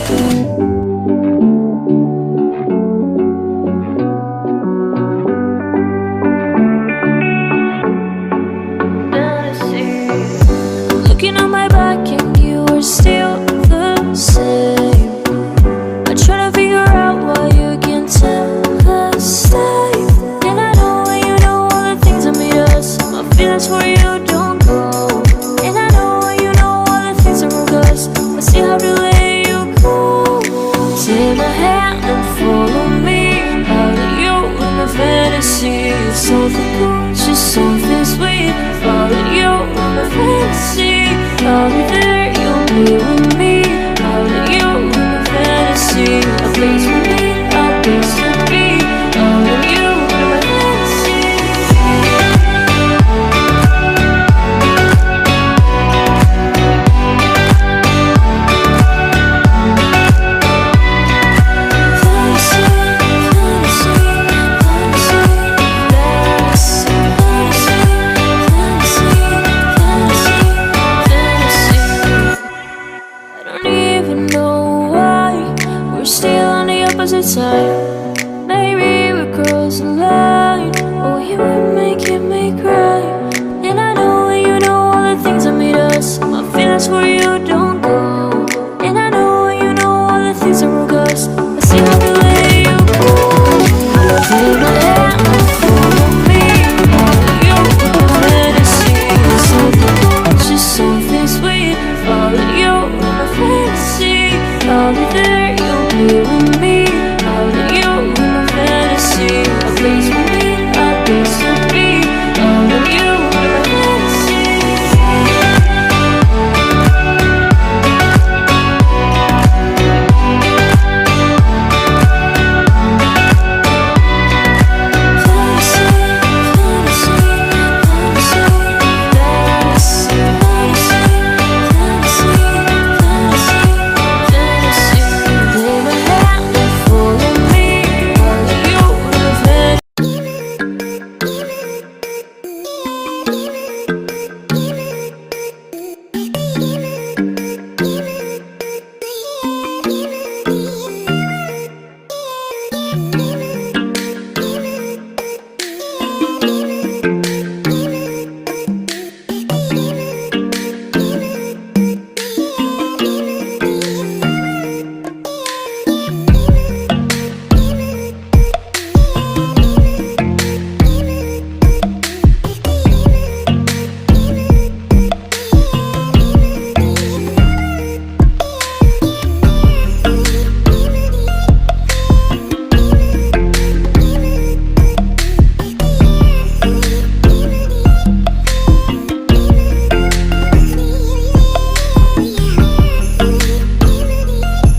Looking at my back and you are still the same. I try to figure out why you can't tell the same. And I know when you know all the things that made us, my feelings for you don't go. And I know when you know all the things that broke us, I still have to let you go. Take my hand and follow me out of you in my fantasy. Something cool, just something sweet. Follow you in my fantasy. I'll be there, you'll be with me. Out of you in my fantasy. A place for me, a place to be. Out of you in my fantasy. Side. Maybe we're crossing line. Oh, you were making me cry. And I know when you know all the things that made us, my feelings for you don't go. And I know when you know all the things that broke us, I still have to let you go. Take my hand and follow me. Follow you in my fantasy. Something cool, just something sweet. Follow you in my fantasy. I'll be there, you'll be with me.